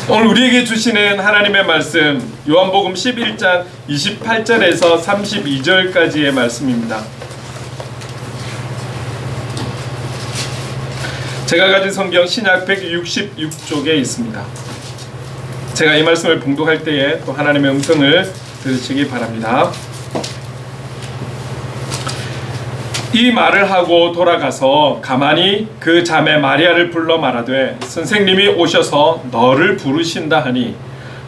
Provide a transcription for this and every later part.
오늘 우리에게 주시는 하나님의 말씀 요한복음 11장 28절에서 32절까지의 말씀입니다. 제가 가진 성경 신약 166쪽에 있습니다. 제가 이 말씀을 봉독할 때에 또 하나님의 음성을 들으시기 바랍니다. 이 말을 하고 돌아가서 가만히 그 자매 마리아를 불러 말하되 선생님이 오셔서 너를 부르신다 하니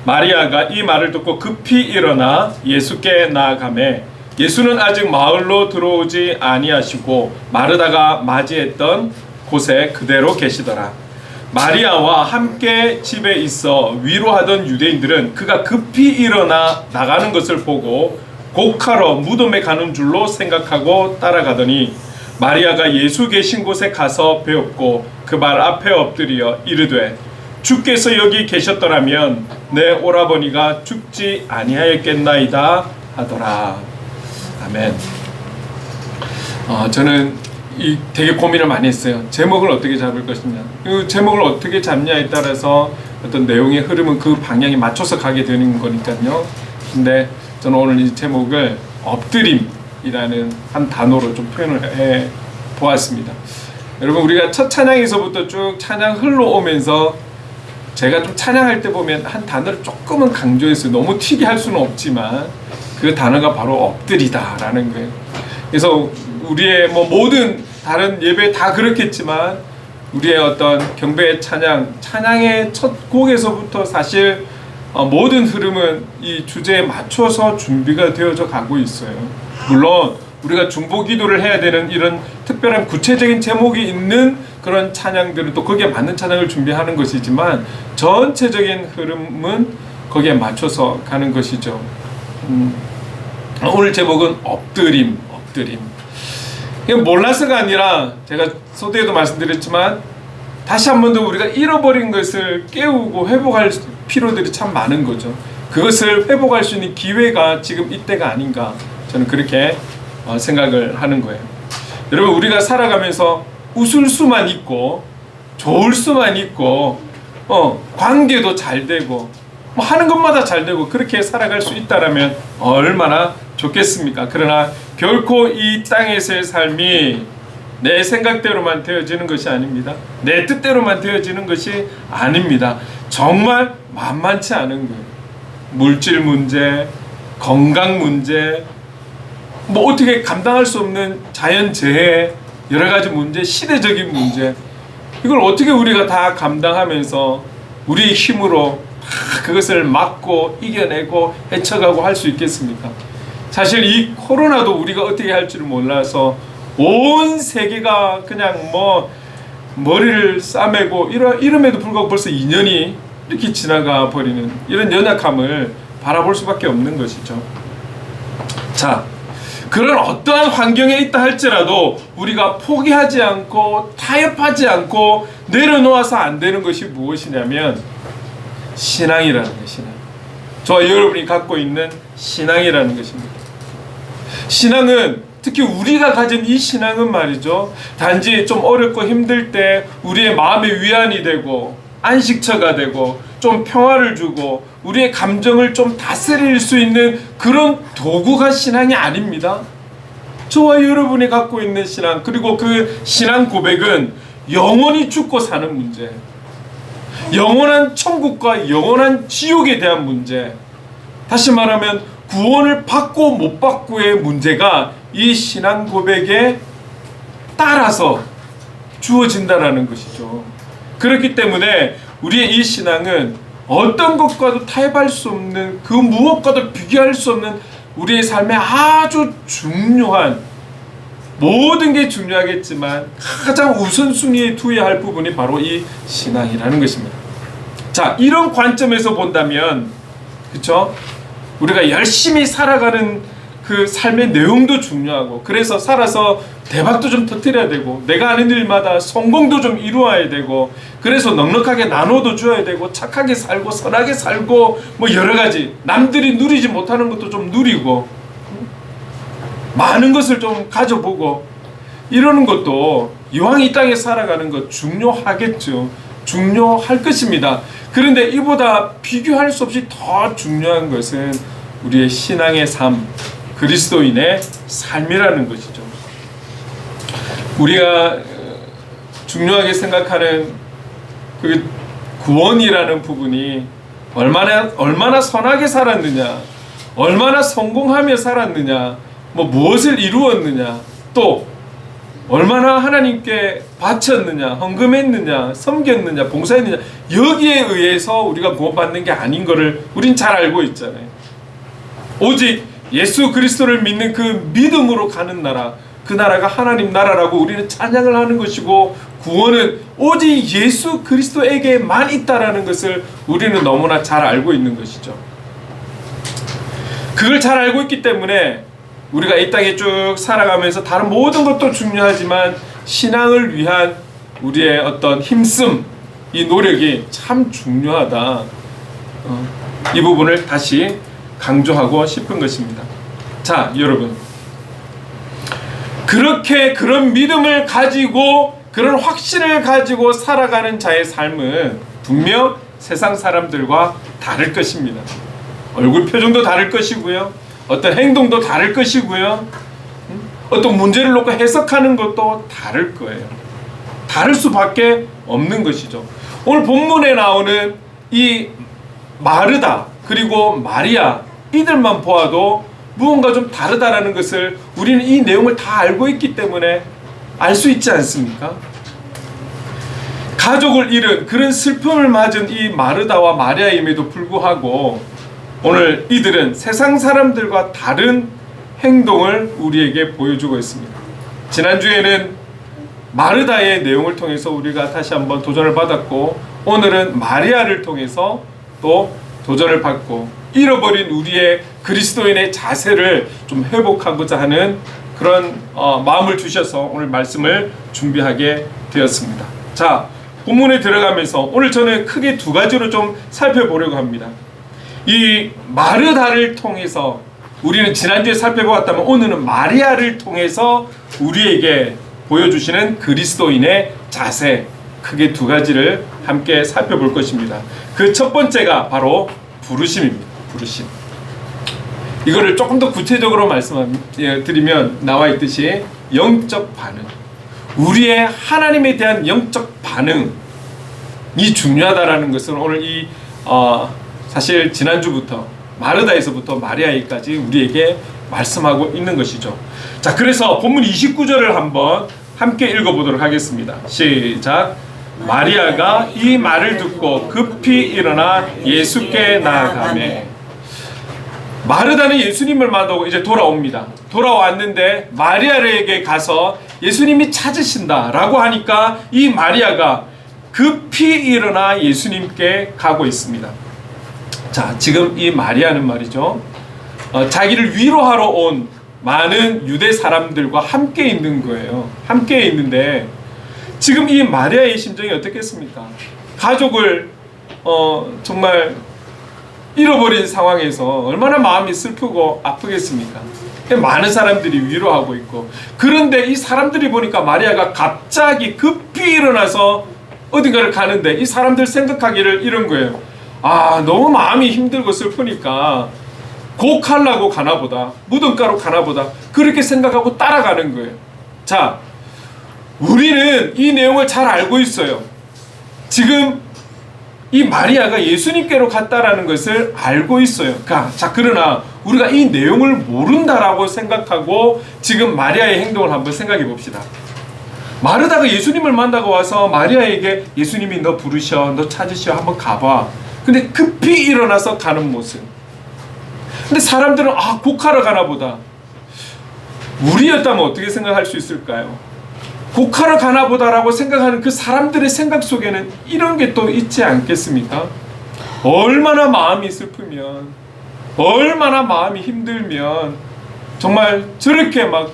마리아가 이 말을 듣고 급히 일어나 예수께 나아가매 예수는 아직 마을로 들어오지 아니하시고 마르다가 맞이했던 곳에 그대로 계시더라. 마리아와 함께 집에 있어 위로하던 유대인들은 그가 급히 일어나 나가는 것을 보고 곡하러 무덤에 가는 줄로 생각하고 따라가더니 마리아가 예수 계신 곳에 가서 배웠고 그 발 앞에 엎드려 이르되 주께서 여기 계셨더라면 내 오라버니가 죽지 아니하였겠나이다 하더라. 아멘. 저는 되게 고민을 많이 했어요. 제목을 어떻게 잡을 것이냐. 그 제목을 어떻게 잡냐에 따라서 어떤 내용의 흐름은 그 방향에 맞춰서 가게 되는 거니까요. 근데 저는 오늘 이 제목을 엎드림이라는 한 단어로 좀 표현을 해 보았습니다. 여러분, 우리가 첫 찬양에서부터 쭉 찬양 흘러오면서 제가 좀 찬양할 때 보면 한 단어를 조금은 강조했어요. 너무 튀게 할 수는 없지만 그 단어가 바로 엎드리다라는 거예요. 그래서 우리의 모든 다른 예배 다 그렇겠지만 우리의 어떤 경배의 찬양의 첫 곡에서부터 사실 모든 흐름은 이 주제에 맞춰서 준비가 되어져 가고 있어요. 물론 우리가 중보 기도를 해야 되는 이런 특별한 구체적인 제목이 있는 그런 찬양들은 또 거기에 맞는 찬양을 준비하는 것이지만 전체적인 흐름은 거기에 맞춰서 가는 것이죠. 오늘 제목은 엎드림. 이게 몰라서가 아니라 제가 서두에도 말씀드렸지만 다시 한 번 더 우리가 잃어버린 것을 깨우고 회복할 필요들이 참 많은 거죠. 그것을 회복할 수 있는 기회가 지금 이때가 아닌가, 저는 그렇게 생각을 하는 거예요. 여러분, 우리가 살아가면서 웃을 수만 있고 좋을 수만 있고 관계도 잘 되고 하는 것마다 잘 되고 그렇게 살아갈 수 있다라면 얼마나 좋겠습니까? 그러나 결코 이 땅에서의 삶이 내 생각대로만 되어지는 것이 아닙니다. 내 뜻대로만 되어지는 것이 아닙니다. 정말 만만치 않은 거예요. 물질 문제, 건강 문제, 어떻게 감당할 수 없는 자연재해, 여러 가지 문제, 시대적인 문제, 이걸 어떻게 우리가 다 감당하면서 우리의 힘으로 다 그것을 막고 이겨내고 헤쳐가고 할 수 있겠습니까? 사실 이 코로나도 우리가 어떻게 할지를 몰라서 온 세계가 그냥 머리를 싸매고 이름에도 불구하고 벌써 2년이 이렇게 지나가 버리는 이런 연약함을 바라볼 수밖에 없는 것이죠. 자, 그런 어떠한 환경에 있다 할지라도 우리가 포기하지 않고 타협하지 않고 내려놓아서 안 되는 것이 무엇이냐면 신앙이라는 것이네. 저와 여러분이 갖고 있는 신앙이라는 것입니다. 신앙은, 특히 우리가 가진 이 신앙은 말이죠, 단지 좀 어렵고 힘들 때 우리의 마음의 위안이 되고 안식처가 되고 좀 평화를 주고 우리의 감정을 좀 다스릴 수 있는 그런 도구가 신앙이 아닙니다. 저와 여러분이 갖고 있는 신앙, 그리고 그 신앙 고백은 영원히 죽고 사는 문제, 영원한 천국과 영원한 지옥에 대한 문제, 다시 말하면 구원을 받고 못 받고의 문제가 이 신앙 고백에 따라서 주어진다라는 것이죠. 그렇기 때문에 우리의 이 신앙은 어떤 것과도 타협할 수 없는, 그 무엇과도 비교할 수 없는 우리의 삶에 아주 중요한, 모든 게 중요하겠지만 가장 우선순위에 두어야 할 부분이 바로 이 신앙이라는 것입니다. 자, 이런 관점에서 본다면, 그렇죠? 우리가 열심히 살아가는 그 삶의 내용도 중요하고, 그래서 살아서 대박도 좀 터뜨려야 되고, 내가 하는 일마다 성공도 좀 이루어야 되고, 그래서 넉넉하게 나눠도 줘야 되고, 착하게 살고 선하게 살고, 여러 가지 남들이 누리지 못하는 것도 좀 누리고, 많은 것을 좀 가져보고, 이러는 것도 이왕 이 땅에 살아가는 것 중요하겠죠. 중요할 것입니다. 그런데 이보다 비교할 수 없이 더 중요한 것은 우리의 신앙의 삶, 그리스도인의 삶이라는 것이죠. 우리가 중요하게 생각하는 그 구원이라는 부분이 얼마나 선하게 살았느냐, 얼마나 성공하며 살았느냐, 무엇을 이루었느냐, 또 얼마나 하나님께 바쳤느냐, 헌금했느냐, 섬겼느냐, 봉사했느냐, 여기에 의해서 우리가 구원받는 게 아닌 것을 우린 잘 알고 있잖아요. 오직 예수 그리스도를 믿는 그 믿음으로 가는 나라, 그 나라가 하나님 나라라고 우리는 찬양을 하는 것이고, 구원은 오직 예수 그리스도에게만 있다라는 것을 우리는 너무나 잘 알고 있는 것이죠. 그걸 잘 알고 있기 때문에 우리가 이 땅에 쭉 살아가면서 다른 모든 것도 중요하지만 신앙을 위한 우리의 어떤 힘씀, 이 노력이 참 중요하다. 이 부분을 다시 강조하고 싶은 것입니다. 자, 여러분, 그렇게 그런 믿음을 가지고, 그런 확신을 가지고 살아가는 자의 삶은 분명 세상 사람들과 다를 것입니다. 얼굴 표정도 다를 것이고요, 어떤 행동도 다를 것이고요, 어떤 문제를 놓고 해석하는 것도 다를 거예요. 다를 수밖에 없는 것이죠. 오늘 본문에 나오는 이 마르다 그리고 마리아, 이들만 보아도 무언가 좀 다르다라는 것을 우리는 이 내용을 다 알고 있기 때문에 알 수 있지 않습니까? 가족을 잃은 그런 슬픔을 맞은 이 마르다와 마리아임에도 불구하고 오늘 이들은 세상 사람들과 다른 행동을 우리에게 보여주고 있습니다. 지난주에는 마르다의 내용을 통해서 우리가 다시 한번 도전을 받았고, 오늘은 마리아를 통해서 또 도전을 받고, 잃어버린 우리의 그리스도인의 자세를 좀 회복하고자 하는 그런 마음을 주셔서 오늘 말씀을 준비하게 되었습니다. 자, 본문에 들어가면서 오늘 저는 크게 두 가지로 좀 살펴보려고 합니다. 이 마르다를 통해서 우리는 지난주에 살펴보았다면, 오늘은 마리아를 통해서 우리에게 보여주시는 그리스도인의 자세, 크게 두 가지를 함께 살펴볼 것입니다. 그 첫 번째가 바로 부르심입니다. 부르심. 이거를 조금 더 구체적으로 말씀드리면 나와 있듯이 영적 반응, 우리의 하나님에 대한 영적 반응이 중요하다라는 것은 오늘 사실 지난주부터 마르다에서부터 마리아에까지 우리에게 말씀하고 있는 것이죠. 자, 그래서 본문 29절을 한번 함께 읽어보도록 하겠습니다. 시작. 마리아가 이 말을 듣고 급히 일어나 예수께 나아가매. 마르다는 예수님을 만나고 이제 돌아옵니다. 돌아왔는데 마리아에게 가서 예수님이 찾으신다 라고 하니까 이 마리아가 급히 일어나 예수님께 가고 있습니다. 자, 지금 이 마리아는 말이죠, 자기를 위로하러 온 많은 유대 사람들과 함께 있는 거예요. 함께 있는데 지금 이 마리아의 심정이 어떻겠습니까? 가족을 정말 잃어버린 상황에서 얼마나 마음이 슬프고 아프겠습니까? 많은 사람들이 위로하고 있고, 그런데 이 사람들이 보니까 마리아가 갑자기 급히 일어나서 어딘가를 가는데 이 사람들 생각하기를 이런 거예요. 아, 너무 마음이 힘들고 슬프니까 곡하려고 가나보다, 무덤가로 가나보다, 그렇게 생각하고 따라가는 거예요. 자, 우리는 이 내용을 잘 알고 있어요. 지금 이 마리아가 예수님께로 갔다라는 것을 알고 있어요. 자, 그러나 우리가 이 내용을 모른다라고 생각하고 지금 마리아의 행동을 한번 생각해 봅시다. 마르다가 예수님을 만나고 와서 마리아에게 예수님이 너 부르셔, 너 찾으셔, 한번 가봐. 근데 급히 일어나서 가는 모습. 근데 사람들은 곡하러 가나 보다. 우리였다면 어떻게 생각할 수 있을까요? 곡하러 가나 보다라고 생각하는 그 사람들의 생각 속에는 이런 게 또 있지 않겠습니까? 얼마나 마음이 슬프면, 얼마나 마음이 힘들면 정말 저렇게 막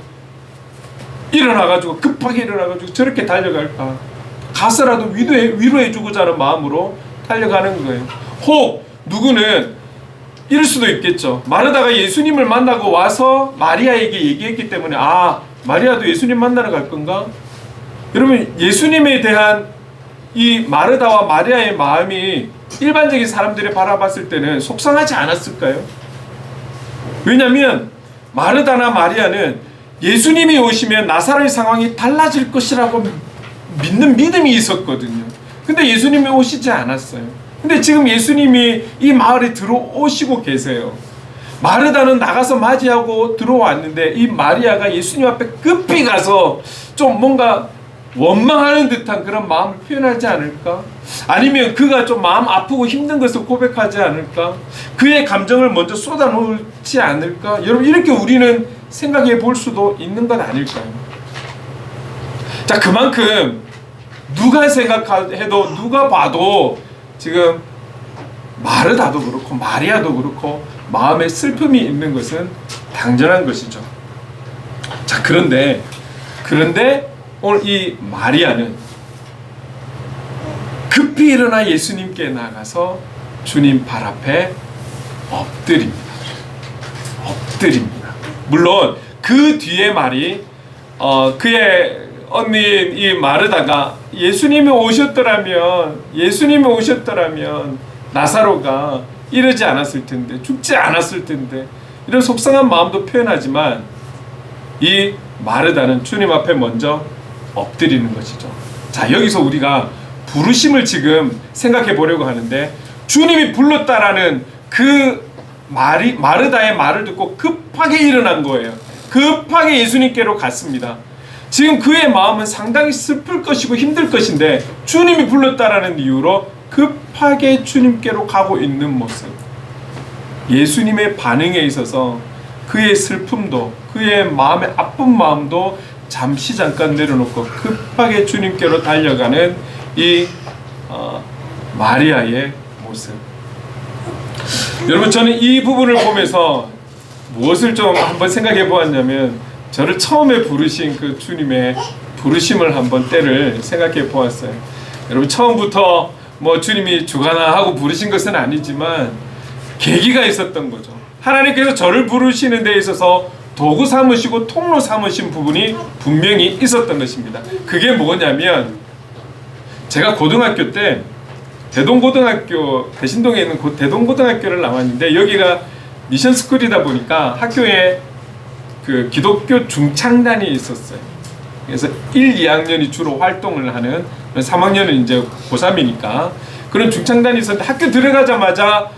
일어나가지고, 급하게 일어나가지고 저렇게 달려갈까? 가서라도 위로해주고자 하는 마음으로 달려가는 거예요. 혹 누구는 이럴 수도 있겠죠. 마르다가 예수님을 만나고 와서 마리아에게 얘기했기 때문에 마리아도 예수님 만나러 갈 건가? 여러분, 예수님에 대한 이 마르다와 마리아의 마음이 일반적인 사람들이 바라봤을 때는 속상하지 않았을까요? 왜냐하면 마르다나 마리아는 예수님이 오시면 나사로의 상황이 달라질 것이라고 믿는 믿음이 있었거든요. 근데 예수님이 오시지 않았어요. 근데 지금 예수님이 이 마을에 들어오시고 계세요. 마르다는 나가서 맞이하고 들어왔는데 이 마리아가 예수님 앞에 급히 가서 좀 뭔가 원망하는 듯한 그런 마음을 표현하지 않을까? 아니면 그가 좀 마음 아프고 힘든 것을 고백하지 않을까? 그의 감정을 먼저 쏟아놓지 않을까? 여러분, 이렇게 우리는 생각해 볼 수도 있는 것 아닐까요? 자, 그만큼 누가 생각해도 누가 봐도 지금 마르다도 그렇고 마리아도 그렇고 마음에 슬픔이 있는 것은 당연한 것이죠. 자, 그런데 오늘 이 마리아는 급히 일어나 예수님께 나가서 주님 발 앞에 엎드립니다. 물론 그 뒤에 말이 그의 언니인 이 마르다가 예수님이 오셨더라면 나사로가 이러지 않았을 텐데, 죽지 않았을 텐데, 이런 속상한 마음도 표현하지만 이 마르다는 주님 앞에 먼저 엎드리는 것이죠. 자, 여기서 우리가 부르심을 지금 생각해 보려고 하는데, 주님이 불렀다라는 그 마르다의 말을 듣고 급하게 일어난 거예요. 급하게 예수님께로 갔습니다. 지금 그의 마음은 상당히 슬플 것이고 힘들 것인데 주님이 불렀다라는 이유로 급하게 주님께로 가고 있는 모습. 예수님의 반응에 있어서 그의 슬픔도, 그의 마음의 아픈 마음도 잠깐 내려놓고 급하게 주님께로 달려가는 이 마리아의 모습. 여러분, 저는 이 부분을 보면서 무엇을 좀 한번 생각해 보았냐면, 저를 처음에 부르신 그 주님의 부르심을 한번 때를 생각해 보았어요. 여러분, 처음부터 뭐 주님이 주가나 하고 부르신 것은 아니지만 계기가 있었던 거죠. 하나님께서 저를 부르시는 데 있어서 도구 삼으시고 통로 삼으신 부분이 분명히 있었던 것입니다. 그게 뭐냐면, 제가 고등학교 때 대동고등학교, 대신동에 있는 대동고등학교를 나왔는데, 여기가 미션스쿨이다 보니까 학교에 그 기독교 중창단이 있었어요. 그래서 1, 2학년이 주로 활동을 하는, 3학년은 이제 고3이니까 그런 중창단이 있었는데, 학교 들어가자마자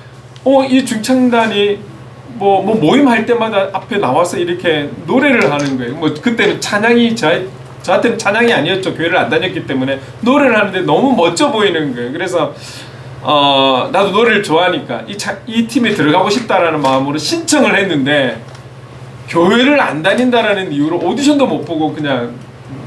이 중창단이 뭐 모임할 때마다 앞에 나와서 이렇게 노래를 하는 거예요. 뭐 그때는 찬양이 저한테는 찬양이 아니었죠. 교회를 안 다녔기 때문에 노래를 하는데 너무 멋져 보이는 거예요. 그래서 나도 노래를 좋아하니까 이 팀에 들어가고 싶다라는 마음으로 신청을 했는데, 교회를 안 다닌다라는 이유로 오디션도 못 보고 그냥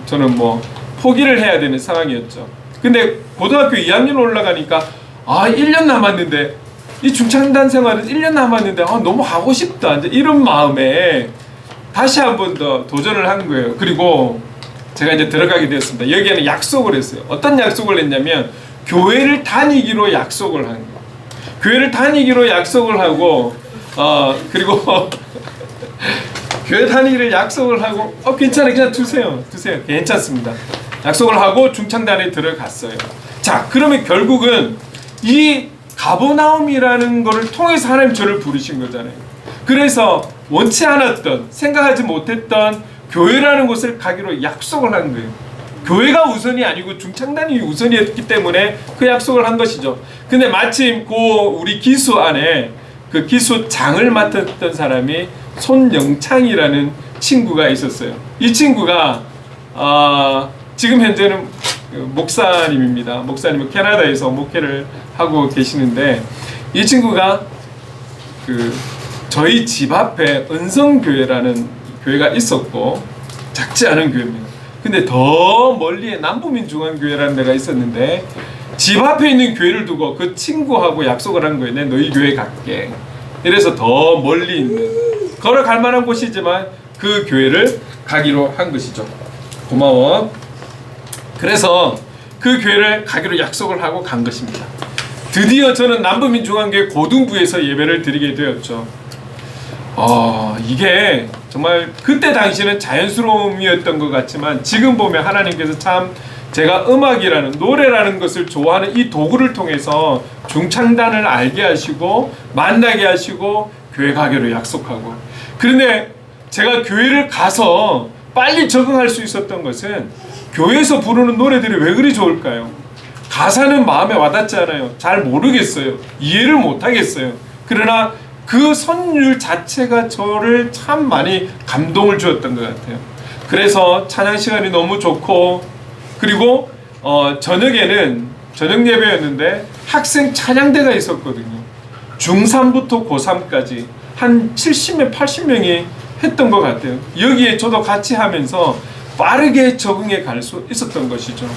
저는 뭐 포기를 해야 되는 상황이었죠. 근데 고등학교 2학년 올라가니까 1년 남았는데, 이 중창단 생활은 1년 남았는데 너무 하고 싶다, 이제 이런 마음에 다시 한 번 더 도전을 한 거예요. 그리고 제가 이제 들어가게 되었습니다. 여기에는 약속을 했어요. 어떤 약속을 했냐면, 교회를 다니기로 약속을 한 거예요. 교회를 다니기로 약속을 하고 그리고 교회 다니기를 약속을 하고 괜찮아요, 그냥 두세요, 괜찮습니다. 약속을 하고 중창단에 들어갔어요. 자, 그러면 결국은 이 가버나움이라는 거를 통해서 하나님 저를 부르신 거잖아요. 그래서 원치 않았던, 생각하지 못했던 교회라는 곳을 가기로 약속을 한 거예요. 교회가 우선이 아니고 중창단이 우선이었기 때문에 그 약속을 한 것이죠. 근데 마침 우리 기수 안에 그 기수장을 맡았던 사람이 손영창이라는 친구가 있었어요. 이 친구가 지금 현재는 목사님입니다. 목사님은 캐나다에서 목회를 하고 계시는데, 이 친구가 저희 집 앞에 은성교회라는 교회가 있었고, 작지 않은 교회입니다. 근데 더 멀리에 남부민중앙교회라는 데가 있었는데, 집 앞에 있는 교회를 두고 그 친구하고 약속을 한 거예요. 내 너희 교회 갈게. 이래서 더 멀리 있는, 걸어갈 만한 곳이지만 그 교회를 가기로 한 것이죠. 고마워. 그래서 그 교회를 가기로 약속을 하고 간 것입니다. 드디어 저는 남부민중앙교회 고등부에서 예배를 드리게 되었죠. 이게 정말 그때 당시는 자연스러움이었던 것 같지만 지금 보면 하나님께서 참 제가 음악이라는 노래라는 것을 좋아하는 이 도구를 통해서 중창단을 알게 하시고 만나게 하시고 교회 가기로 약속하고, 그런데 제가 교회를 가서 빨리 적응할 수 있었던 것은 교회에서 부르는 노래들이 왜 그리 좋을까요? 가사는 마음에 와닿지 않아요. 잘 모르겠어요. 이해를 못하겠어요. 그러나 그 선율 자체가 저를 참 많이 감동을 주었던 것 같아요. 그래서 찬양 시간이 너무 좋고, 그리고 저녁에는 저녁 예배였는데 학생 찬양대가 있었거든요. 중3부터 고3까지 한 70명, 80명이 했던 것 같아요. 여기에 저도 같이 하면서 빠르게 적응해 갈 수 있었던 것이죠.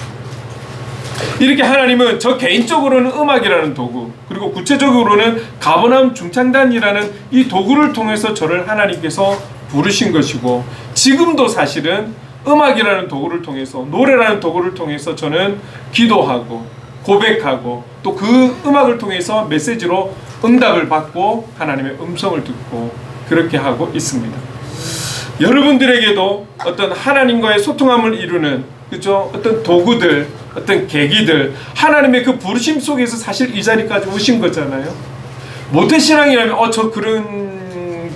이렇게 하나님은 저 개인적으로는 음악이라는 도구, 그리고 구체적으로는 가버나움 중창단이라는 이 도구를 통해서 저를 하나님께서 부르신 것이고, 지금도 사실은 음악이라는 도구를 통해서, 노래라는 도구를 통해서 저는 기도하고 고백하고 또 그 음악을 통해서 메시지로 응답을 받고 하나님의 음성을 듣고 그렇게 하고 있습니다. 여러분들에게도 어떤 하나님과의 소통함을 이루는, 그죠? 어떤 도구들, 어떤 계기들, 하나님의 그 부르심 속에서 사실 이 자리까지 오신 거잖아요. 모태신앙이라면 저 그런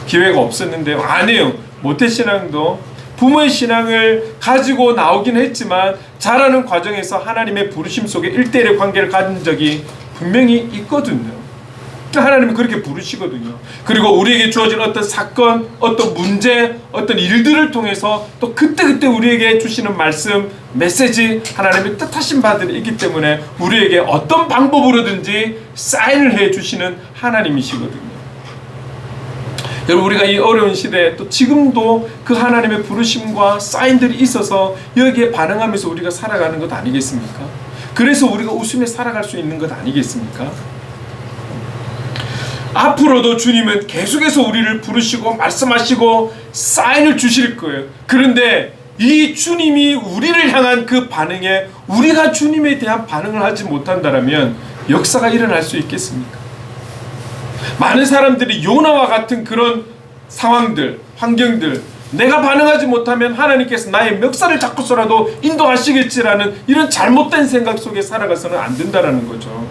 기회가 없었는데요. 아니에요. 모태신앙도 부모의 신앙을 가지고 나오긴 했지만 자라는 과정에서 하나님의 부르심 속에 1대1의 관계를 가진 적이 분명히 있거든요. 하나님은 그렇게 부르시거든요. 그리고 우리에게 주어진 어떤 사건, 어떤 문제, 어떤 일들을 통해서 또 그때그때 우리에게 주시는 말씀, 메시지, 하나님의 뜻하신 바들이 있기 때문에 우리에게 어떤 방법으로든지 사인을 해주시는 하나님이시거든요. 여러분, 우리가 이 어려운 시대에 또 지금도 그 하나님의 부르심과 사인들이 있어서 여기에 반응하면서 우리가 살아가는 것 아니겠습니까? 그래서 우리가 웃으며 살아갈 수 있는 것 아니겠습니까? 앞으로도 주님은 계속해서 우리를 부르시고 말씀하시고 사인을 주실 거예요. 그런데 이 주님이 우리를 향한 그 반응에 우리가 주님에 대한 반응을 하지 못한다면 역사가 일어날 수 있겠습니까? 많은 사람들이 요나와 같은 그런 상황들, 환경들, 내가 반응하지 못하면 하나님께서 나의 멱살을 잡고서라도 인도하시겠지라는 이런 잘못된 생각 속에 살아가서는 안 된다는 거죠.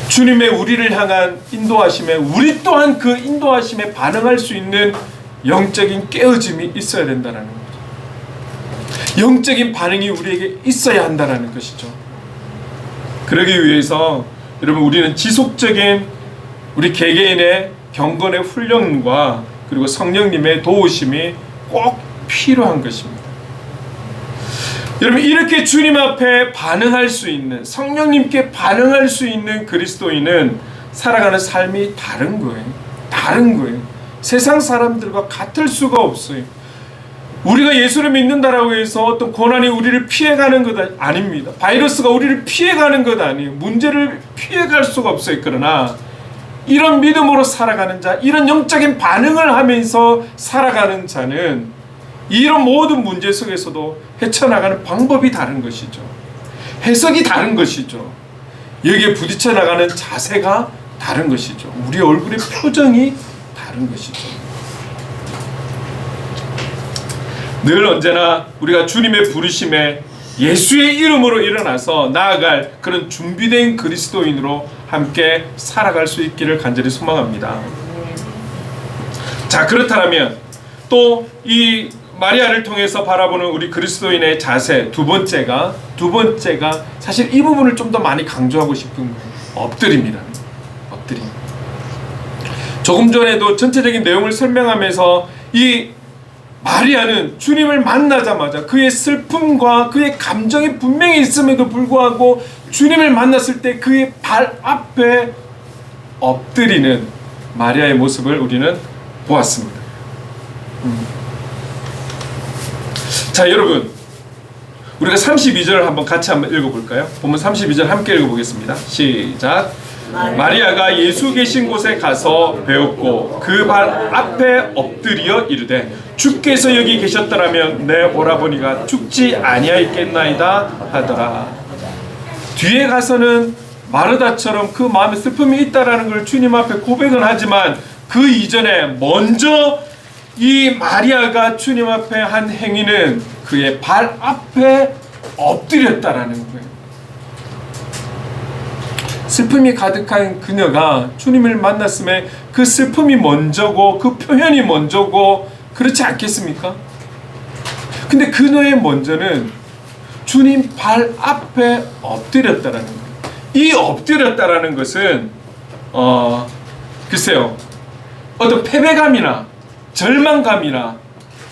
주님의 우리를 향한 인도하심에 우리 또한 그 인도하심에 반응할 수 있는 영적인 깨어짐이 있어야 된다는 거죠. 영적인 반응이 우리에게 있어야 한다는 것이죠. 그러기 위해서 여러분, 우리는 지속적인 우리 개개인의 경건의 훈련과 그리고 성령님의 도우심이 꼭 필요한 것입니다. 여러분, 이렇게 주님 앞에 반응할 수 있는, 성령님께 반응할 수 있는 그리스도인은 살아가는 삶이 다른 거예요. 다른 거예요. 세상 사람들과 같을 수가 없어요. 우리가 예수를 믿는다라고 해서 어떤 고난이 우리를 피해가는 것 아닙니다. 바이러스가 우리를 피해가는 것 아니에요. 문제를 피해갈 수가 없어요. 그러나 이런 믿음으로 살아가는 자, 이런 영적인 반응을 하면서 살아가는 자는 이런 모든 문제 속에서도 헤쳐나가는 방법이 다른 것이죠. 해석이 다른 것이죠. 여기에 부딪혀 나가는 자세가 다른 것이죠. 우리 얼굴의 표정이 다른 것이죠. 늘 언제나 우리가 주님의 부르심에 예수의 이름으로 일어나서 나아갈 그런 준비된 그리스도인으로 함께 살아갈 수 있기를 간절히 소망합니다. 자, 그렇다면 또 이 마리아를 통해서 바라보는 우리 그리스도인의 자세, 두 번째가 사실 이 부분을 좀 더 많이 강조하고 싶은 거예요. 엎드립니다. 엎드림. 조금 전에도 전체적인 내용을 설명하면서 이 마리아는 주님을 만나자마자 그의 슬픔과 그의 감정이 분명히 있음에도 불구하고 주님을 만났을 때 그의 발 앞에 엎드리는 마리아의 모습을 우리는 보았습니다. 자, 여러분, 우리가 32절을 한번 같이 읽어볼까요? 본문 32절 함께 읽어보겠습니다. 시작. 마리아가 예수 계신 곳에 가서 배웠고 그 발 앞에 엎드려 이르되 주께서 여기 계셨더라면 내 오라버니가 죽지 아니하였겠나이다 하더라. 뒤에 가서는 마르다처럼 그 마음에 슬픔이 있다라는 걸 주님 앞에 고백은 하지만 그 이전에 먼저 이 마리아가 주님 앞에 한 행위는 그의 발 앞에 엎드렸다라는 거예요. 슬픔이 가득한 그녀가 주님을 만났음에 그 슬픔이 먼저고 그 표현이 먼저고 그렇지 않겠습니까? 근데 그녀의 먼저는 주님 발 앞에 엎드렸다라는 거예요. 이 엎드렸다라는 것은 글쎄요, 어떤 패배감이나 절망감이나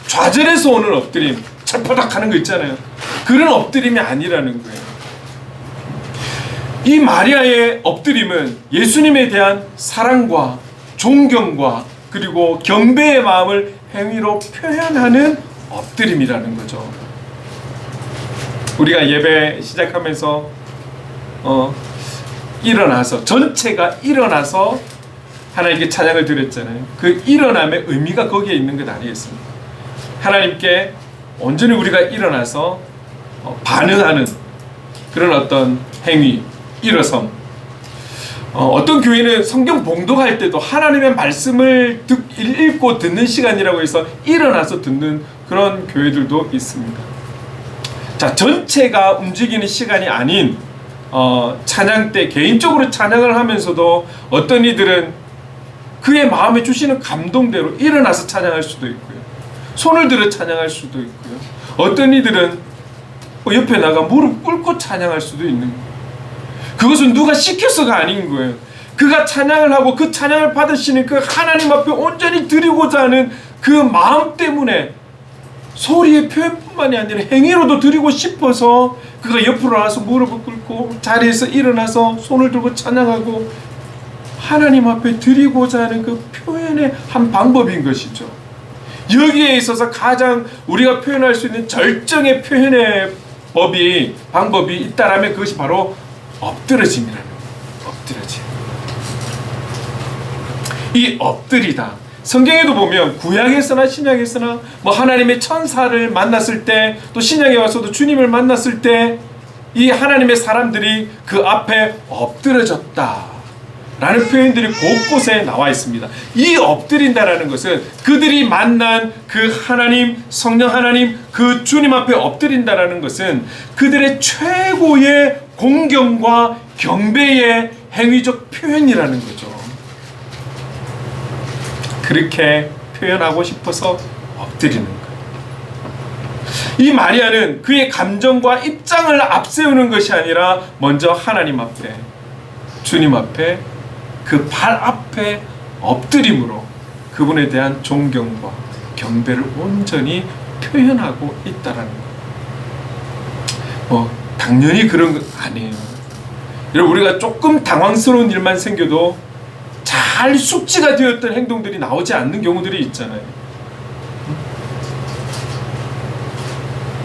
좌절에서 오는 엎드림, 철퍼덕하는 거 있잖아요. 그런 엎드림이 아니라는 거예요. 이 마리아의 엎드림은 예수님에 대한 사랑과 존경과 그리고 경배의 마음을 행위로 표현하는 엎드림이라는 거죠. 우리가 예배 시작하면서 일어나서 전체가 일어나서 하나님께 찬양을 드렸잖아요. 그 일어남의 의미가 거기에 있는 것 아니겠습니까? 하나님께 온전히 우리가 일어나서 반응하는 그런 어떤 행위, 일어섬. 어떤 교회는 성경 봉독할 때도 하나님의 말씀을 읽고 듣는 시간이라고 해서 일어나서 듣는 그런 교회들도 있습니다. 자, 전체가 움직이는 시간이 아닌 찬양 때 개인적으로 찬양을 하면서도 어떤 이들은 그의 마음에 주시는 감동대로 일어나서 찬양할 수도 있고요. 손을 들어 찬양할 수도 있고요. 어떤 이들은 옆에 나가 무릎 꿇고 찬양할 수도 있는 거예요. 그것은 누가 시켜서가 아닌 거예요. 그가 찬양을 하고 그 찬양을 받으시는 그 하나님 앞에 온전히 드리고자 하는 그 마음 때문에 소리의 표현뿐만이 아니라 행위로도 드리고 싶어서 그가 옆으로 나와서 무릎을 꿇고 자리에서 일어나서 손을 들고 찬양하고 하나님 앞에 드리고자 하는 그 표현의 한 방법인 것이죠. 여기에 있어서 가장 우리가 표현할 수 있는 절정의 표현의 방법이 있다라면 그것이 바로 엎드러짐이라는 거예요. 엎드러짐. 이 엎드리다. 성경에도 보면 구약에서나 신약에서나 하나님의 천사를 만났을 때 또 신약에 와서도 주님을 만났을 때 이 하나님의 사람들이 그 앞에 엎드러졌다 라는 표현들이 곳곳에 나와 있습니다. 이 엎드린다라는 것은 그들이 만난 그 하나님, 성령 하나님, 그 주님 앞에 엎드린다라는 것은 그들의 최고의 공경과 경배의 행위적 표현이라는 거죠. 그렇게 표현하고 싶어서 엎드리는 거예요. 이 마리아는 그의 감정과 입장을 앞세우는 것이 아니라 먼저 하나님 앞에, 주님 앞에, 그 발 앞에 엎드림으로 그분에 대한 존경과 경배를 온전히 표현하고 있다라는 거예요. 당연히 그런 거 아니에요. 여러분, 우리가 조금 당황스러운 일만 생겨도 잘 숙지가 되었던 행동들이 나오지 않는 경우들이 있잖아요.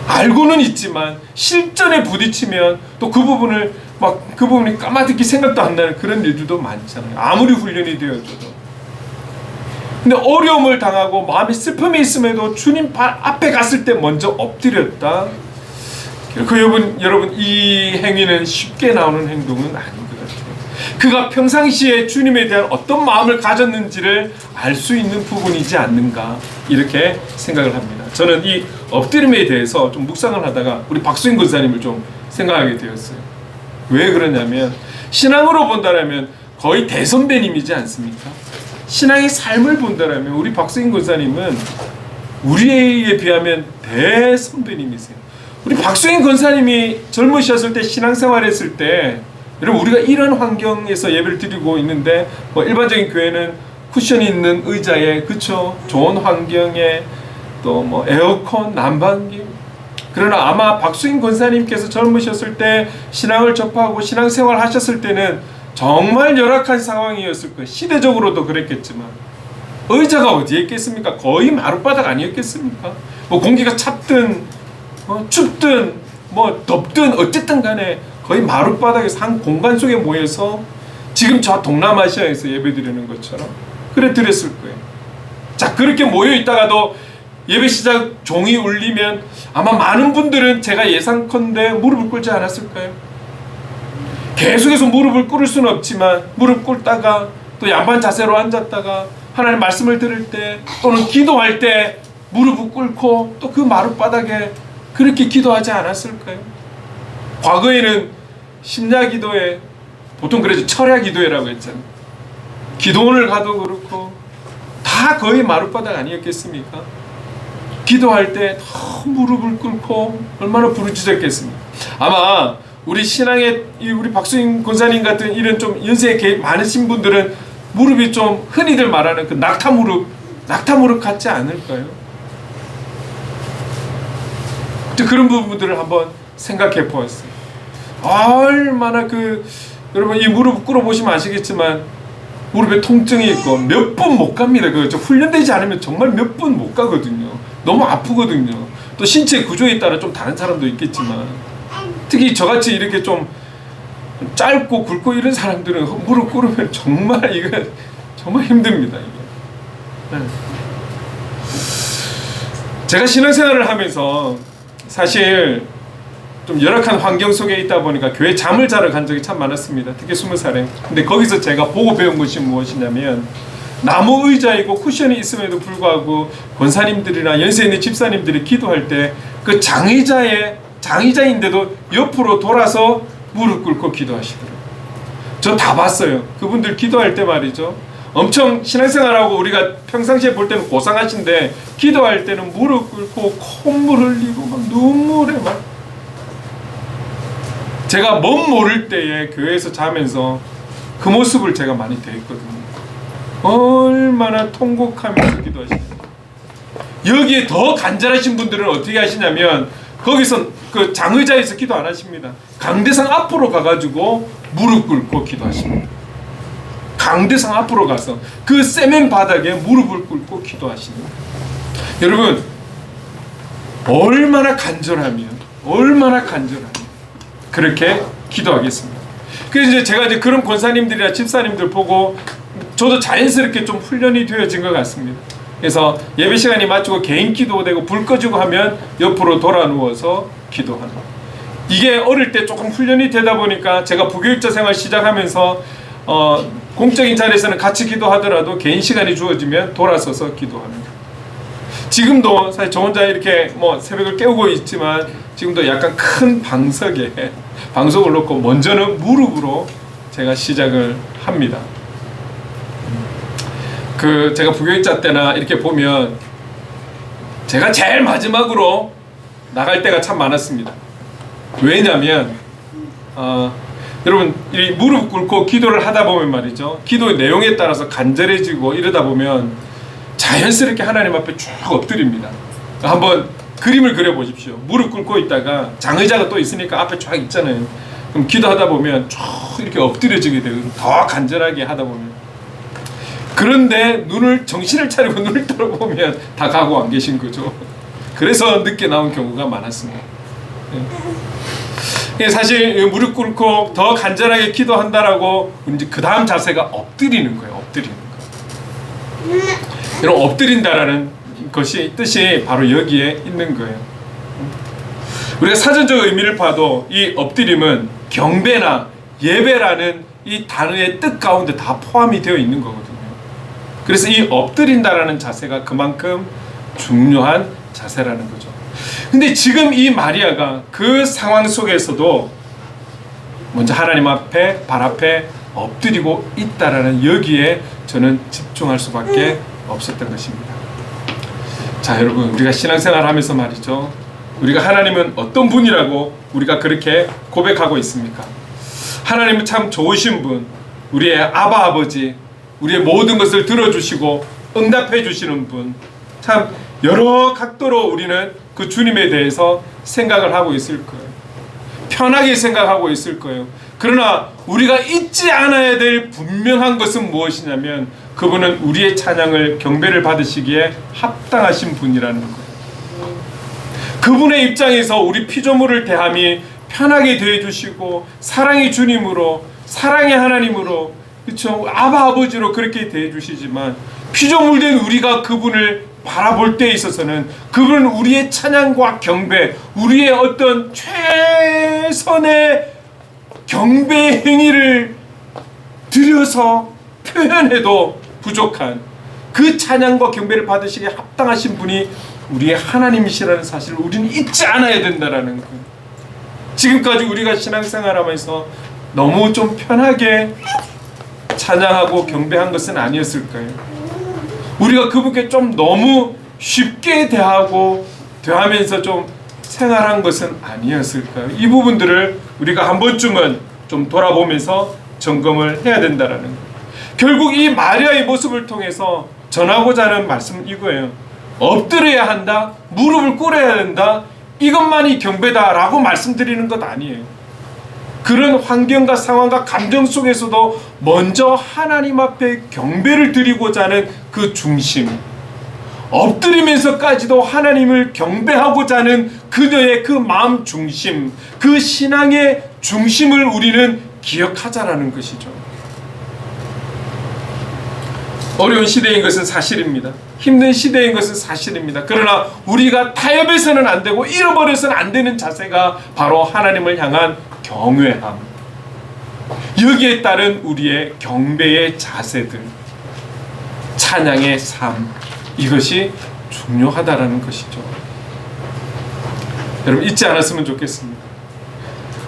알고는 있지만 실전에 부딪히면 또 그 부분이 까마득히 생각도 안 나는 그런 일들도 많잖아요. 아무리 훈련이 되어줘도. 근데 어려움을 당하고 마음에 슬픔이 있음에도 주님 발 앞에 갔을 때 먼저 엎드렸다. 여러분 이 행위는 쉽게 나오는 행동은 아닌 것 같아요. 그가 평상시에 주님에 대한 어떤 마음을 가졌는지를 알 수 있는 부분이지 않는가 이렇게 생각을 합니다. 저는 이 엎드림에 대해서 좀 묵상을 하다가 우리 박수인 권사님을 좀 생각하게 되었어요. 왜 그러냐면 신앙으로 본다라면 거의 대선배님이지 않습니까? 신앙의 삶을 본다라면 우리 박수인 권사님은 우리에 비하면 대선배님이세요. 우리 박수인 권사님이 젊으셨을 때 신앙생활 했을 때 여러분 우리가 이런 환경에서 예배를 드리고 있는데 일반적인 교회는 쿠션이 있는 의자에 그쵸 좋은 환경에 또 에어컨 난방기. 그러나 아마 박수인 권사님께서 젊으셨을 때 신앙을 접하고 신앙생활 하셨을 때는 정말 열악한 상황이었을 거예요. 시대적으로도 그랬겠지만 의자가 어디에 있겠습니까? 거의 마룻바닥 아니었겠습니까? 공기가 찼든 춥든 덥든 어쨌든 간에 거의 마룻바닥에서 한 공간 속에 모여서 지금 저 동남아시아에서 예배드리는 것처럼 그래 드렸을 거예요. 자, 그렇게 모여 있다가도 예배 시작 종이 울리면 아마 많은 분들은 제가 예상컨대 무릎을 꿇지 않았을까요? 계속해서 무릎을 꿇을 수는 없지만 무릎 꿇다가 또 양반 자세로 앉았다가 하나님 말씀을 들을 때 또는 기도할 때 무릎을 꿇고 또 그 마룻바닥에 그렇게 기도하지 않았을까요? 과거에는 심야기도회, 보통 그래서 철야기도회라고 했잖아요. 기도원을 가도 그렇고 다 거의 마룻바닥 아니었겠습니까? 기도할 때 무릎을 꿇고 얼마나 부르짖었겠습니까? 아마 우리 신앙의 우리 박수인 권사님 같은 이런 좀 연세에 많으신 분들은 무릎이 좀 흔히들 말하는 그 낙타 무릎 같지 않을까요? 그런 부분들을 한번 생각해 보았어요. 얼마나 여러분 이 무릎 꿇어 보시면 아시겠지만 무릎에 통증이 있고 몇 분 못 갑니다. 훈련되지 않으면 정말 몇 분 못 가거든요. 너무 아프거든요. 또 신체 구조에 따라 좀 다른 사람도 있겠지만 특히 저같이 이렇게 좀 짧고 굵고 이런 사람들은 무릎 꿇으면 정말 이거 정말 힘듭니다. 이게. 네. 제가 신앙생활을 하면서 사실 좀 열악한 환경 속에 있다 보니까 교회 잠을 자러 간 적이 참 많았습니다. 특히 20살에. 근데 거기서 제가 보고 배운 것이 무엇이냐면 나무 의자이고 쿠션이 있음에도 불구하고 권사님들이나 연세 있는 집사님들이 기도할 때 그 장의자인데도 옆으로 돌아서 무릎 꿇고 기도하시더라고요. 저 다 봤어요. 그분들 기도할 때 말이죠. 엄청 신앙생활하고 우리가 평상시에 볼 때는 고상하신데 기도할 때는 무릎 꿇고 콧물 흘리고 막 눈물에 막 제가 뭔 모를 때에 교회에서 자면서 그 모습을 제가 많이 대했거든요. 얼마나 통곡하면서 기도하시죠. 여기에 더 간절하신 분들은 어떻게 하시냐면 거기서 그 장의자에서 기도 안 하십니다. 강대상 앞으로 가가지고 무릎 꿇고 기도하십니다. 강대상 앞으로 가서 그 세멘 바닥에 무릎을 꿇고 기도하십니다. 여러분 얼마나 간절하면 그렇게 기도하겠습니다. 그래서 이제 제가 그런 권사님들이나 집사님들 보고 저도 자연스럽게 좀 훈련이 되어진 것 같습니다. 그래서 예배 시간이 마치고 개인 기도되고 불 꺼지고 하면 옆으로 돌아 누워서 기도하는. 이게 어릴 때 조금 훈련이 되다 보니까 제가 부교육자 생활 시작하면서 공적인 자리에서는 같이 기도하더라도 개인 시간이 주어지면 돌아서서 기도하는. 지금도 사실 저 혼자 이렇게 새벽을 깨우고 있지만 지금도 약간 큰 방석을 놓고 먼저는 무릎으로 제가 시작을 합니다. 제가 부교육자 때나 이렇게 보면 제가 제일 마지막으로 나갈 때가 참 많았습니다. 왜냐면 여러분 이 무릎 꿇고 기도를 하다 보면 말이죠. 기도의 내용에 따라서 간절해지고 이러다 보면 자연스럽게 하나님 앞에 쭉 엎드립니다. 한번 그림을 그려보십시오. 무릎 꿇고 있다가 장의자가 또 있으니까 앞에 쫙 있잖아요. 그럼 기도하다 보면 쭉 이렇게 엎드려지게 되거든요. 더 간절하게 하다 보면. 그런데 정신을 차리고 눈을 떠보면 다 가고 안 계신 거죠. 그래서 늦게 나온 경우가 많았습니다. 사실 무릎 꿇고 더 간절하게 기도한다라고 이제 그 다음 자세가 엎드리는 거예요. 여러분 엎드린다라는 것이 뜻이 바로 여기에 있는 거예요. 우리가 사전적 의미를 봐도 이 엎드림은 경배나 예배라는 이 단어의 뜻 가운데 다 포함이 되어 있는 거거든요. 그래서 이 엎드린다라는 자세가 그만큼 중요한 자세라는 거죠. 근데 지금 이 마리아가 그 상황 속에서도 먼저 하나님 앞에 발 앞에 엎드리고 있다라는 여기에 저는 집중할 수밖에 없었던 것입니다. 자, 여러분 우리가 신앙생활 하면서 말이죠. 우리가 하나님은 어떤 분이라고 우리가 그렇게 고백하고 있습니까? 하나님은 참 좋으신 분, 우리의 아바 아버지, 우리의 모든 것을 들어주시고 응답해 주시는 분. 참 여러 각도로 우리는 그 주님에 대해서 생각을 하고 있을 거예요. 편하게 생각하고 있을 거예요. 그러나 우리가 잊지 않아야 될 분명한 것은 무엇이냐면 그분은 우리의 찬양을 경배를 받으시기에 합당하신 분이라는 거예요. 그분의 입장에서 우리 피조물을 대함이 편하게 대해주시고 사랑의 주님으로 사랑의 하나님으로 그렇죠. 아바 아버지로 그렇게 대해주시지만 피조물된 우리가 그분을 바라볼 때에 있어서는 그분은 우리의 찬양과 경배, 우리의 어떤 최선의 경배 행위를 들여서 표현해도 부족한 그 찬양과 경배를 받으시기에 합당하신 분이 우리의 하나님이시라는 사실을 우리는 잊지 않아야 된다라는 거예요. 지금까지 우리가 신앙생활하면서 너무 좀 편하게 찬양하고 경배한 것은 아니었을까요? 우리가 그분께 좀 너무 쉽게 대하면서 좀 생활한 것은 아니었을까요? 이 부분들을 우리가 한 번쯤은 좀 돌아보면서 점검을 해야 된다라는 거예요. 결국 이 마리아의 모습을 통해서 전하고자 하는 말씀은 이거예요. 엎드려야 한다, 무릎을 꿇어야 된다, 이것만이 경배다라고 말씀드리는 것 아니에요. 그런 환경과 상황과 감정 속에서도 먼저 하나님 앞에 경배를 드리고자 하는 그 중심, 엎드리면서까지도 하나님을 경배하고자 하는 그녀의 그 마음 중심, 그 신앙의 중심을 우리는 기억하자라는 것이죠. 어려운 시대인 것은 사실입니다. 힘든 시대인 것은 사실입니다. 그러나 우리가 타협해서는 안 되고 잃어버려서는 안 되는 자세가 바로 하나님을 향한 경외함, 여기에 따른 우리의 경배의 자세들, 찬양의 삶, 이것이 중요하다라는 것이죠. 여러분 잊지 않았으면 좋겠습니다.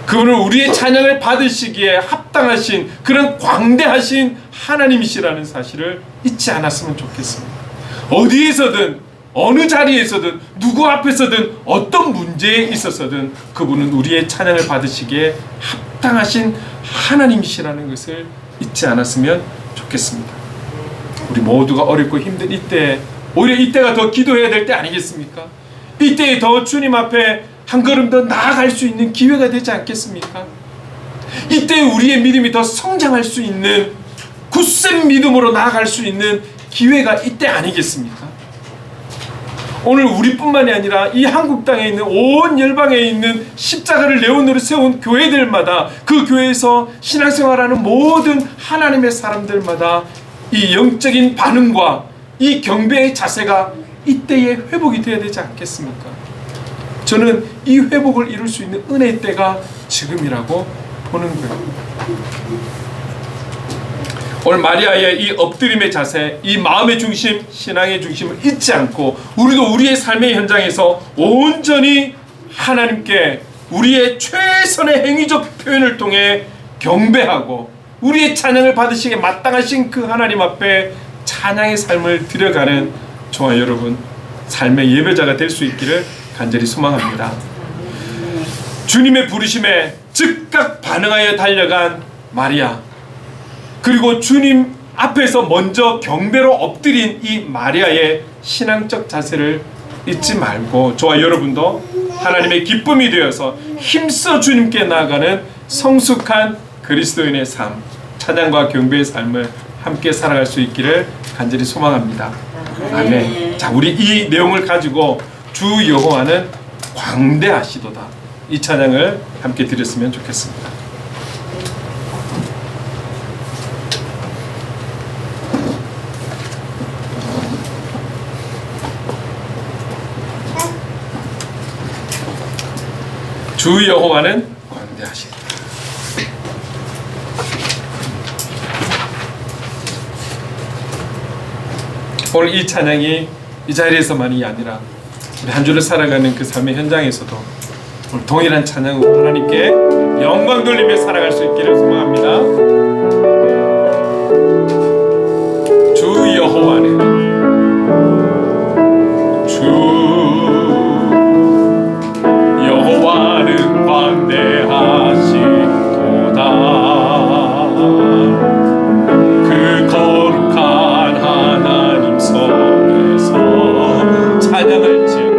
그분을 우리의 찬양을 받으시기에 합당하신 그런 광대하신 하나님이시라는 사실을 잊지 않았으면 좋겠습니다. 어디에서든 어느 자리에서든 누구 앞에서든 어떤 문제에 있어서든 그분은 우리의 찬양을 받으시기에 합당하신 하나님이시라는 것을 잊지 않았으면 좋겠습니다. 우리 모두가 어렵고 힘든 이때, 오히려 이때가 더 기도해야 될 때 아니겠습니까? 이때에 더 주님 앞에 한 걸음 더 나아갈 수 있는 기회가 되지 않겠습니까? 이때 우리의 믿음이 더 성장할 수 있는, 굳센 믿음으로 나아갈 수 있는 기회가 이때 아니겠습니까? 오늘 우리뿐만이 아니라 이 한국 땅에 있는 온 열방에 있는 십자가를 내온으로 세운 교회들마다, 그 교회에서 신앙생활하는 모든 하나님의 사람들마다 이 영적인 반응과 이 경배의 자세가 이때에 회복이 되어야 되지 않겠습니까? 저는 이 회복을 이룰 수 있는 은혜의 때가 지금이라고 보는 거예요. 오늘 마리아의 이 엎드림의 자세, 이 마음의 중심, 신앙의 중심을 잊지 않고 우리도 우리의 삶의 현장에서 온전히 하나님께 우리의 최선의 행위적 표현을 통해 경배하고 우리의 찬양을 받으시기에 마땅하신 그 하나님 앞에 찬양의 삶을 드려가는 저와 여러분 삶의 예배자가 될 수 있기를 간절히 소망합니다. 주님의 부르심에 즉각 반응하여 달려간 마리아, 그리고 주님 앞에서 먼저 경배로 엎드린 이 마리아의 신앙적 자세를 잊지 말고 저와 여러분도 하나님의 기쁨이 되어서 힘써 주님께 나아가는 성숙한 그리스도인의 삶, 찬양과 경배의 삶을 함께 살아갈 수 있기를 간절히 소망합니다. 아멘. 자, 우리 이 내용을 가지고 주 여호와는 광대하시도다, 이 찬양을 함께 드렸으면 좋겠습니다. 주 여호와는 광대하시도다. 오늘 이 찬양이 이 자리에서만이 아니라 우리 한 주를 살아가는 그 삶의 현장에서도 오늘 동일한 찬양으로 하나님께 영광 돌리며 살아갈 수 있기를 소망합니다. 주 여호와는 광대하시도다. 그 거룩한 하나님 손에서 찬양할지어다.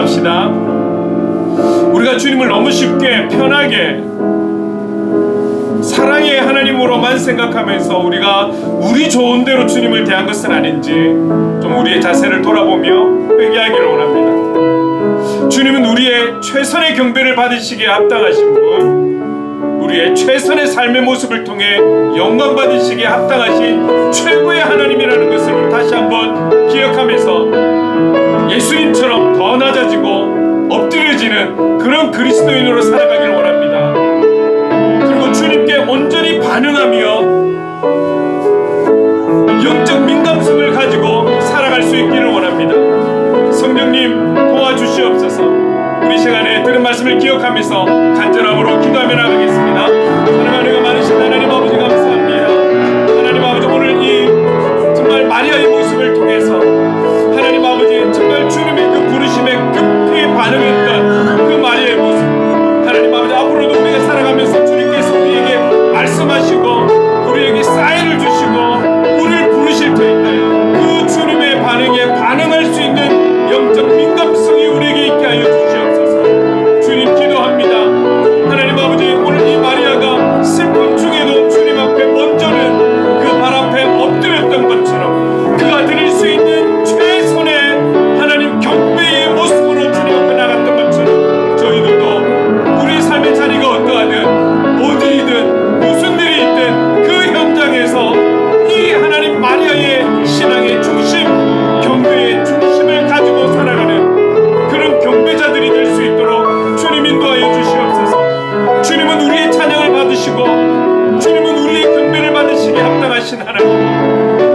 기도합시다. 우리가 주님을 너무 쉽게 편하게 사랑의 하나님으로만 생각하면서 우리가 우리 좋은 대로 주님을 대한 것은 아닌지 좀 우리의 자세를 돌아보며 회개하기를 원합니다. 주님은 우리의 최선의 경배를 받으시기에 합당하신 분, 우리의 최선의 삶의 모습을 통해 영광 받으시기에 합당하신 최고의 하나님이라는 것을 우리 다시 한번 기억하면서 예수님처럼 더 낮아지고 엎드려지는 그런 그리스도인으로 살아가기를 원합니다. 그리고 주님께 온전히 반응하며 영적 민감성을 가지고 살아갈 수 있기를 원합니다. 성령님 도와주시옵소서. 우리 시간에 들은 말씀을 기억하면서 간절함으로 기도하며 나가겠습니다. 하나님 많으신 하나님 아버지 감사합니다. 하나님 아버지 오늘 이 정말 마리아의 모습을 통해서 하나님 아버지 정말 주님의 그 부르심에 급히 반응했던 그 마리아의 모습, 하나님 아버지 앞으로도 우리가 살아가면서 주님께서 우리에게 말씀하시고 우리에게 사인을 주시고 우리를 부르실 테니까요, 그 주님의 반응에 반응할 수 있는 영적 민감성이 우리에게 있게 하여 주시옵소서. 주님 기도합니다. 하나님 아버지 오늘 이 마리아가 슬픔 중에도 주님 앞에 먼저는 그 발 앞에 엎드렸던 것처럼 그가 드릴 수 있는 최선의 하나님 경배의 모습으로 주님 앞에 나갔던 것처럼 저희들도 우리 삶의 자리가 어떠하든 어디이든 무슨 일이 있든 그 현장에서 이 하나님 마리아의 신앙의 중심, 경배의 중심을 가지고 살아가는 그런 경배자들이 될 수 있도록 주님 인도하여 주시옵소서. 주님은 우리의 찬양을 받으시고 주님은 우리의 경배를 받으시기에 합당하신 하나님,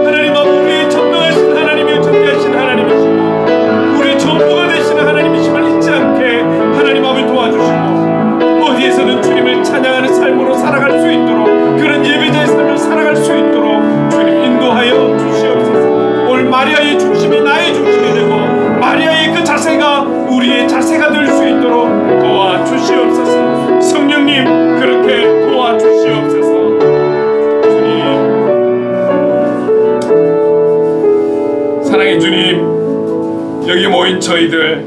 하나님 아버지 우리의 전능하신 하나님이요 전대하신 하나님이시고 우리의 전부가 되시는 하나님이심을 잊지 않게 하나님 아버지 도와주시고 어디에서든 주님을 찬양하는 삶으로 살아갈 수 있도록 그런 예배자의 삶을 살아갈 수 있도록 주님 인도하여 주시옵소서. 오늘 마리아의 중심이 나의 중심이 되고 마리아의 그 자세가 우리의 자세가 될 수 있도록 도와주시옵소서. 성령님 그렇게 도와주시옵소서. 주님, 사랑의 주님, 여기 모인 저희들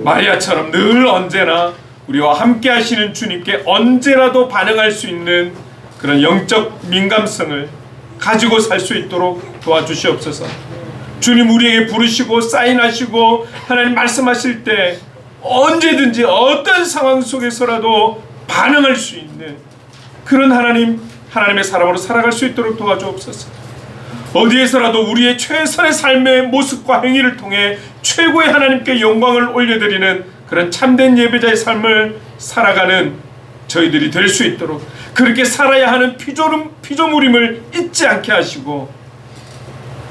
마리아처럼 늘 언제나 우리와 함께 하시는 주님께 언제라도 반응할 수 있는 그런 영적 민감성을 가지고 살 수 있도록 도와주시옵소서. 주님 우리에게 부르시고 사인하시고 하나님 말씀하실 때 언제든지 어떤 상황 속에서라도 반응할 수 있는 그런 하나님의 사람으로 살아갈 수 있도록 도와주옵소서. 어디에서라도 우리의 최선의 삶의 모습과 행위를 통해 최고의 하나님께 영광을 올려드리는 그런 참된 예배자의 삶을 살아가는 저희들이 될 수 있도록 그렇게 살아야 하는 피조물임을 잊지 않게 하시고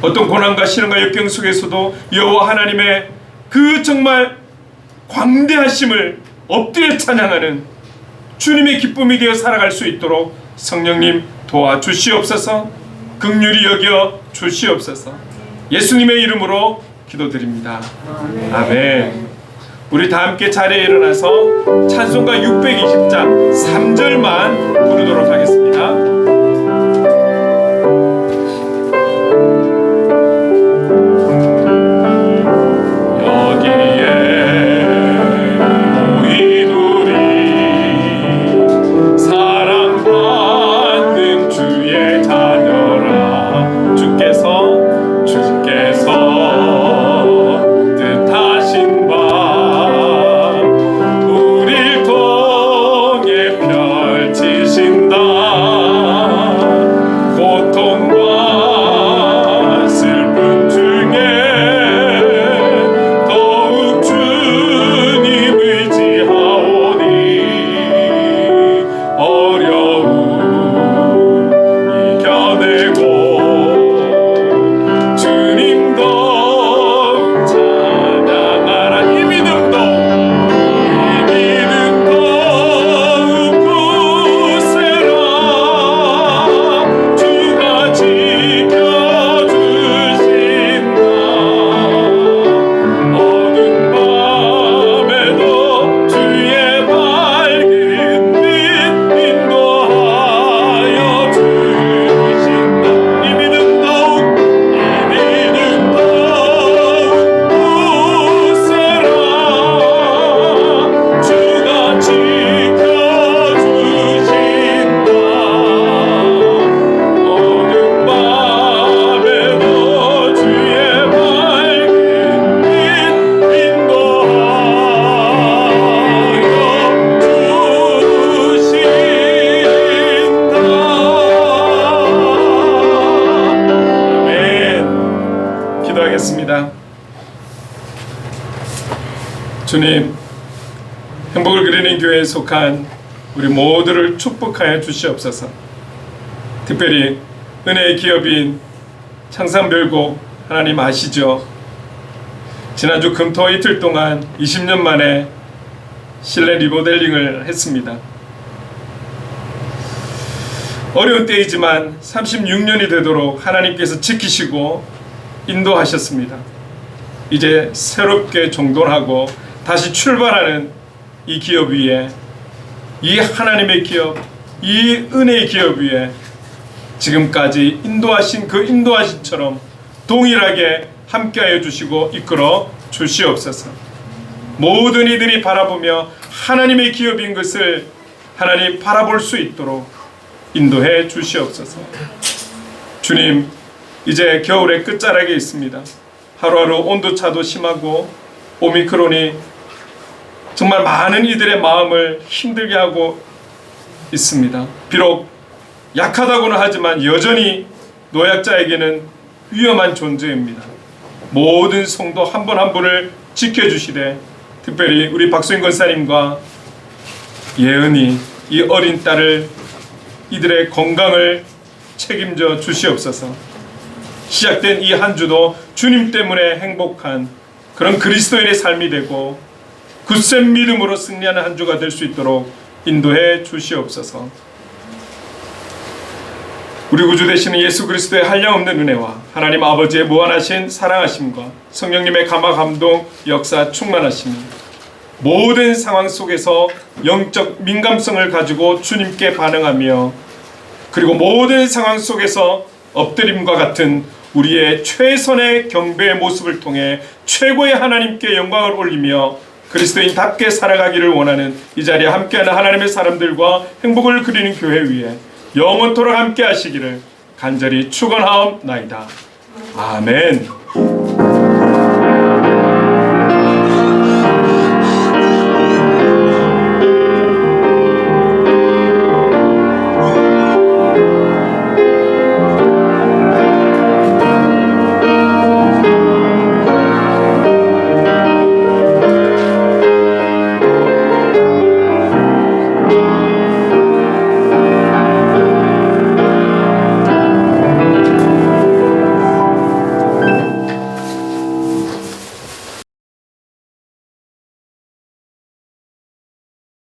어떤 고난과 시련과 역경 속에서도 여호와 하나님의 그 정말 광대하심을 엎드려 찬양하는 주님의 기쁨이 되어 살아갈 수 있도록 성령님 도와주시옵소서. 긍휼히 여겨 주시옵소서. 예수님의 이름으로 기도드립니다. 아멘. 우리 다 함께 자리에 일어나서 찬송가 620장 3절만 부르도록 하겠습니다. 펼치신다 기도하겠습니다. 주님, 행복을 그리는 교회에 속한 우리 모두를 축복하여 주시옵소서. 특별히 은혜의 기업인 창산별곡 하나님 아시죠? 지난주 금토 이틀 동안 20년 만에 실내 리모델링을 했습니다. 어려운 때이지만 36년이 되도록 하나님께서 지키시고 인도하셨습니다. 이제 새롭게 정돈하고 다시 출발하는 이 기업 위에, 이 하나님의 기업, 이 은혜의 기업 위에 지금까지 인도하신 그 인도하신처럼 동일하게 함께하여 주시고 이끌어 주시옵소서. 모든 이들이 바라보며 하나님의 기업인 것을 하나님 바라볼 수 있도록 인도해 주시옵소서. 주님, 이제 겨울의 끝자락에 있습니다. 하루하루 온도차도 심하고 오미크론이 정말 많은 이들의 마음을 힘들게 하고 있습니다. 비록 약하다고는 하지만 여전히 노약자에게는 위험한 존재입니다. 모든 성도 한 분 한 분을 지켜주시되 특별히 우리 박수인 권사님과 예은이 이 어린 딸을 이들의 건강을 책임져 주시옵소서. 시작된 이 한 주도 주님 때문에 행복한 그런 그리스도인의 삶이 되고 굳센 믿음으로 승리하는 한 주가 될 수 있도록 인도해 주시옵소서. 우리 구주 되시는 예수 그리스도의 한량없는 은혜와 하나님 아버지의 무한하신 사랑하심과 성령님의 감화 감동 역사 충만하심이 모든 상황 속에서 영적 민감성을 가지고 주님께 반응하며 그리고 모든 상황 속에서 엎드림과 같은 우리의 최선의 경배의 모습을 통해 최고의 하나님께 영광을 올리며 그리스도인답게 살아가기를 원하는 이 자리에 함께하는 하나님의 사람들과 행복을 그리는 교회 위에 영원토록 함께 하시기를 간절히 축원하옵나이다. 아멘.